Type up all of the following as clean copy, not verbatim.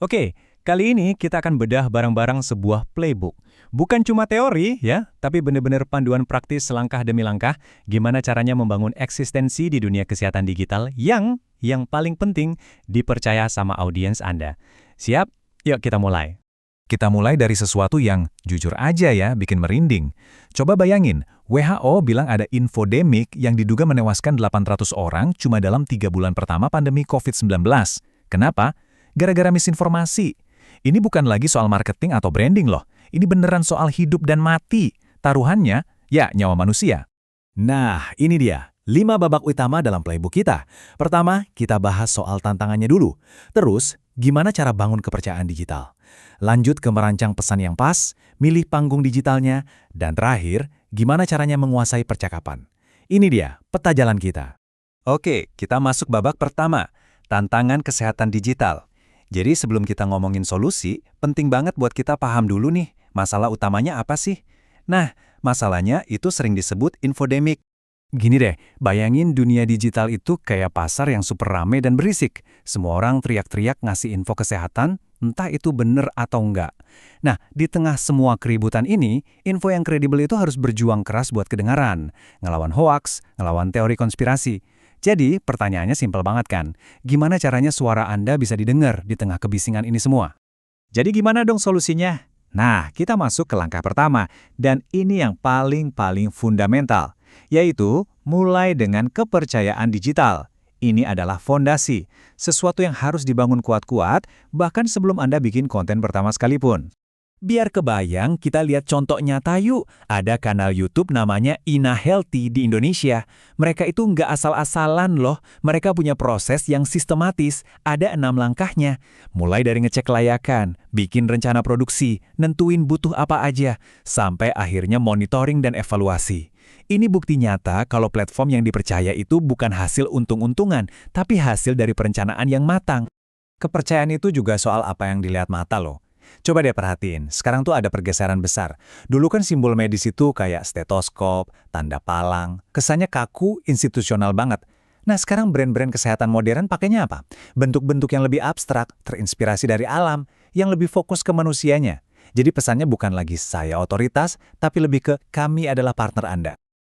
Oke, kali ini kita akan bedah bareng-bareng sebuah playbook. Bukan cuma teori ya, tapi benar-benar panduan praktis langkah demi langkah gimana caranya membangun eksistensi di dunia kesehatan digital yang paling penting dipercaya sama audiens Anda. Siap? Yuk kita mulai. Kita mulai dari sesuatu yang, jujur aja ya, bikin merinding. Coba bayangin, WHO bilang ada infodemik yang diduga menewaskan 800 orang cuma dalam 3 bulan pertama pandemi COVID-19. Kenapa? Gara-gara misinformasi. Ini bukan lagi soal marketing atau branding loh. Ini beneran soal hidup dan mati. Taruhannya, ya nyawa manusia. Nah, ini dia. 5 babak utama dalam playbook kita. Pertama, kita bahas soal tantangannya dulu. Terus, gimana cara bangun kepercayaan digital. Lanjut ke merancang pesan yang pas, milih panggung digitalnya, dan terakhir, gimana caranya menguasai percakapan. Ini dia, peta jalan kita. Oke, kita masuk babak pertama, tantangan kesehatan digital. Jadi sebelum kita ngomongin solusi, penting banget buat kita paham dulu nih, masalah utamanya apa sih? Nah, masalahnya itu sering disebut infodemik. Gini deh, bayangin dunia digital itu kayak pasar yang super rame dan berisik. Semua orang teriak-teriak ngasih info kesehatan, entah itu bener atau enggak. Nah, di tengah semua keributan ini, info yang kredibel itu harus berjuang keras buat kedengaran, ngelawan hoaks, ngelawan teori konspirasi. Jadi, pertanyaannya simpel banget kan, gimana caranya suara Anda bisa didengar di tengah kebisingan ini semua? Jadi gimana dong solusinya? Nah, kita masuk ke langkah pertama, dan ini yang paling fundamental, yaitu mulai dengan kepercayaan digital. Ini adalah fondasi, sesuatu yang harus dibangun kuat-kuat, bahkan sebelum Anda bikin konten pertama sekalipun. Biar kebayang, kita lihat contoh nyata yuk. Ada kanal YouTube namanya Ina Healthy di Indonesia. Mereka itu nggak asal-asalan loh. Mereka punya proses yang sistematis. Ada 6 langkahnya. Mulai dari ngecek layakan, bikin rencana produksi, nentuin butuh apa aja, sampai akhirnya monitoring dan evaluasi. Ini bukti nyata kalau platform yang dipercaya itu bukan hasil untung-untungan, tapi hasil dari perencanaan yang matang. Kepercayaan itu juga soal apa yang dilihat mata loh. Coba deh perhatiin, sekarang tuh ada pergeseran besar. Dulu kan simbol medis itu kayak stetoskop, tanda palang, kesannya kaku, institusional banget. Nah sekarang brand-brand kesehatan modern pakainya apa? Bentuk-bentuk yang lebih abstrak, terinspirasi dari alam, yang lebih fokus ke manusianya. Jadi pesannya bukan lagi saya otoritas, tapi lebih ke kami adalah partner Anda.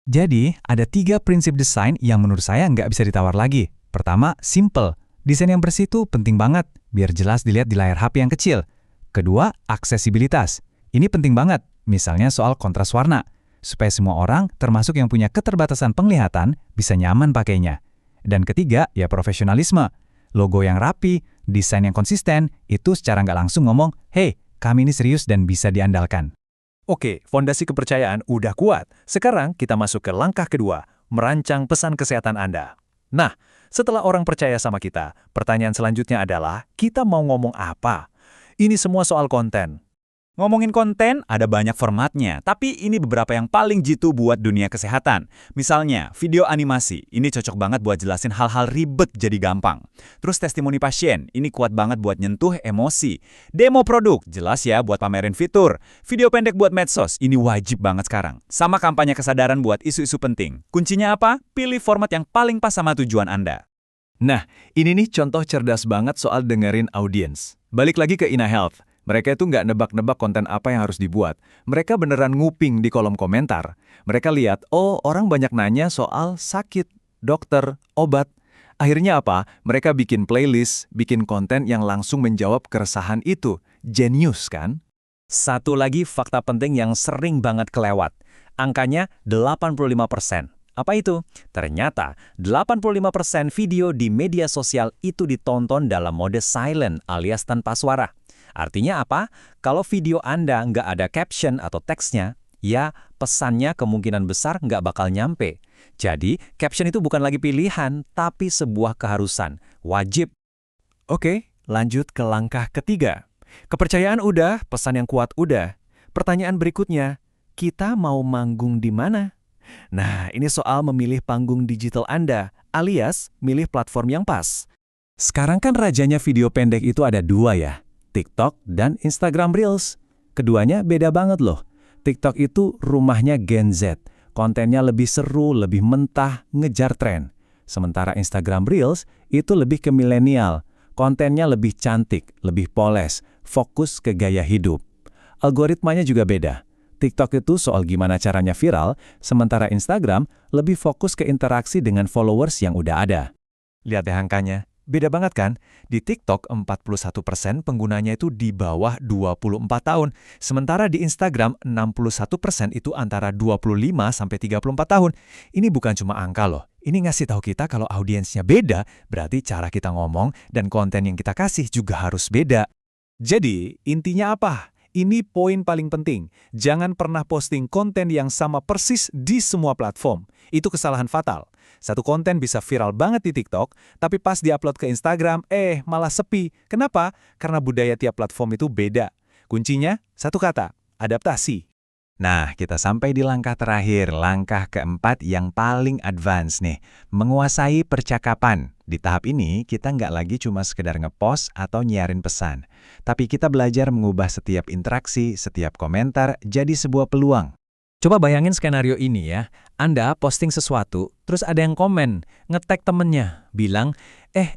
Jadi, ada 3 prinsip desain yang menurut saya nggak bisa ditawar lagi. Pertama, simple. Desain yang bersih itu penting banget, biar jelas dilihat di layar HP yang kecil. Kedua, aksesibilitas. Ini penting banget, misalnya soal kontras warna, supaya semua orang, termasuk yang punya keterbatasan penglihatan, bisa nyaman pakainya. Dan ketiga, ya profesionalisme. Logo yang rapi, desain yang konsisten, itu secara nggak langsung ngomong, hey, kami ini serius dan bisa diandalkan. Oke, fondasi kepercayaan udah kuat. Sekarang kita masuk ke langkah kedua, merancang pesan kesehatan Anda. Nah, setelah orang percaya sama kita, pertanyaan selanjutnya adalah, kita mau ngomong apa? Ini semua soal konten. Ngomongin konten, ada banyak formatnya, tapi ini beberapa yang paling jitu buat dunia kesehatan. Misalnya, video animasi, ini cocok banget buat jelasin hal-hal ribet jadi gampang. Terus testimoni pasien, ini kuat banget buat nyentuh emosi. Demo produk, jelas ya buat pamerin fitur. Video pendek buat medsos, ini wajib banget sekarang. Sama kampanye kesadaran buat isu-isu penting. Kuncinya apa? Pilih format yang paling pas sama tujuan Anda. Nah, ini nih contoh cerdas banget soal dengerin audiens. Balik lagi ke Ina Health. Mereka itu nggak nebak-nebak konten apa yang harus dibuat. Mereka beneran nguping di kolom komentar. Mereka lihat, oh orang banyak nanya soal sakit, dokter, obat. Akhirnya apa? Mereka bikin playlist, bikin konten yang langsung menjawab keresahan itu. Genius kan? Satu lagi fakta penting yang sering banget kelewat. Angkanya 85%. Apa itu? Ternyata 85% video di media sosial itu ditonton dalam mode silent alias tanpa suara. Artinya apa? Kalau video Anda nggak ada caption atau teksnya, ya pesannya kemungkinan besar nggak bakal nyampe. Jadi, caption itu bukan lagi pilihan, tapi sebuah keharusan. Wajib. Oke, lanjut ke langkah ketiga. Kepercayaan udah, pesan yang kuat udah. Pertanyaan berikutnya, kita mau manggung di mana? Nah, ini soal memilih panggung digital Anda, alias milih platform yang pas. Sekarang kan rajanya video pendek itu ada 2 ya, TikTok dan Instagram Reels. Keduanya beda banget loh. TikTok itu rumahnya Gen Z, kontennya lebih seru, lebih mentah, ngejar tren. Sementara Instagram Reels itu lebih ke milenial, Kontennya lebih cantik, lebih poles, fokus ke gaya hidup. Algoritmanya juga beda. TikTok itu soal gimana caranya viral, sementara Instagram lebih fokus ke interaksi dengan followers yang udah ada. Lihat deh angkanya. Beda banget kan? Di TikTok 41% penggunanya itu di bawah 24 tahun. Sementara di Instagram 61% itu antara 25 sampai 34 tahun. Ini bukan cuma angka loh. Ini ngasih tahu kita kalau audiensnya beda, berarti cara kita ngomong dan konten yang kita kasih juga harus beda. Jadi, intinya apa? Ini poin paling penting. Jangan pernah posting konten yang sama persis di semua platform. Itu kesalahan fatal. Satu konten bisa viral banget di TikTok, tapi pas diupload ke Instagram, malah sepi. Kenapa? Karena budaya tiap platform itu beda. Kuncinya, satu kata, adaptasi. Nah, kita sampai di langkah terakhir, langkah keempat yang paling advance nih, menguasai percakapan. Di tahap ini, kita nggak lagi cuma sekedar ngepost atau nyiarin pesan, tapi kita belajar mengubah setiap interaksi, setiap komentar jadi sebuah peluang. Coba bayangin skenario ini ya. Anda posting sesuatu, terus ada yang komen, nge-tag temennya, bilang,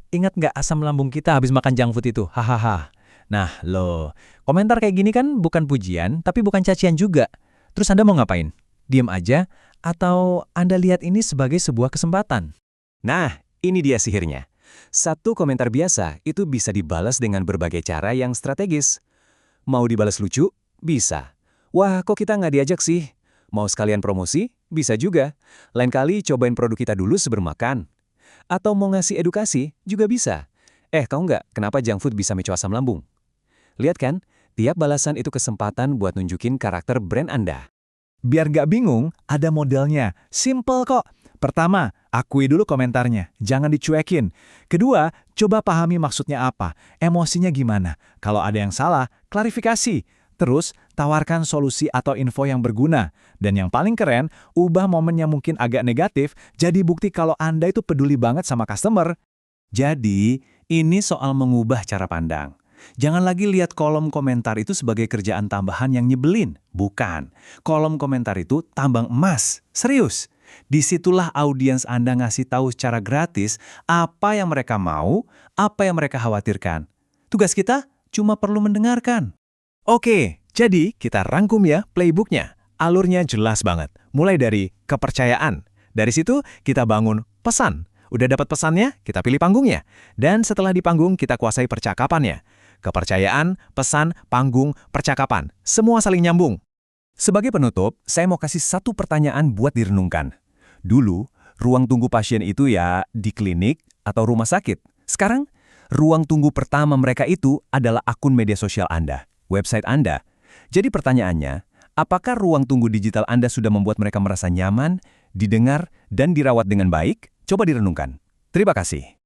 ingat nggak asam lambung kita habis makan junk food itu? Hahaha. Nah, loh, komentar kayak gini kan bukan pujian, tapi bukan cacian juga. Terus Anda mau ngapain? Diam aja? Atau Anda lihat ini sebagai sebuah kesempatan? Nah, ini dia sihirnya. Satu komentar biasa itu bisa dibalas dengan berbagai cara yang strategis. Mau dibalas lucu? Bisa. Wah, kok kita nggak diajak sih? Mau sekalian promosi? Bisa juga. Lain kali cobain produk kita dulu sebelum makan. Atau mau ngasih edukasi? Juga bisa. Tahu nggak kenapa junk food bisa memicu asam lambung? Lihat kan, tiap balasan itu kesempatan buat nunjukin karakter brand Anda. Biar nggak bingung, ada modelnya. Simple kok. Pertama, akui dulu komentarnya. Jangan dicuekin. Kedua, coba pahami maksudnya apa. Emosinya gimana. Kalau ada yang salah, klarifikasi. Terus, tawarkan solusi atau info yang berguna. Dan yang paling keren, ubah momen yang mungkin agak negatif, jadi bukti kalau Anda itu peduli banget sama customer. Jadi, ini soal mengubah cara pandang. Jangan lagi lihat kolom komentar itu sebagai kerjaan tambahan yang nyebelin. Bukan. Kolom komentar itu tambang emas. Serius. Disitulah audiens Anda ngasih tahu secara gratis apa yang mereka mau, apa yang mereka khawatirkan. Tugas kita cuma perlu mendengarkan. Oke, jadi kita rangkum ya playbooknya. Alurnya jelas banget. Mulai dari kepercayaan. Dari situ kita bangun pesan. Udah dapat pesannya, kita pilih panggungnya. Dan setelah di panggung, kita kuasai percakapannya. Kepercayaan, pesan, panggung, percakapan. Semua saling nyambung. Sebagai penutup, saya mau kasih satu pertanyaan buat direnungkan. Dulu, ruang tunggu pasien itu ya di klinik atau rumah sakit. Sekarang, ruang tunggu pertama mereka itu adalah akun media sosial Anda, website Anda. Jadi pertanyaannya, apakah ruang tunggu digital Anda sudah membuat mereka merasa nyaman, didengar, dan dirawat dengan baik? Coba direnungkan. Terima kasih.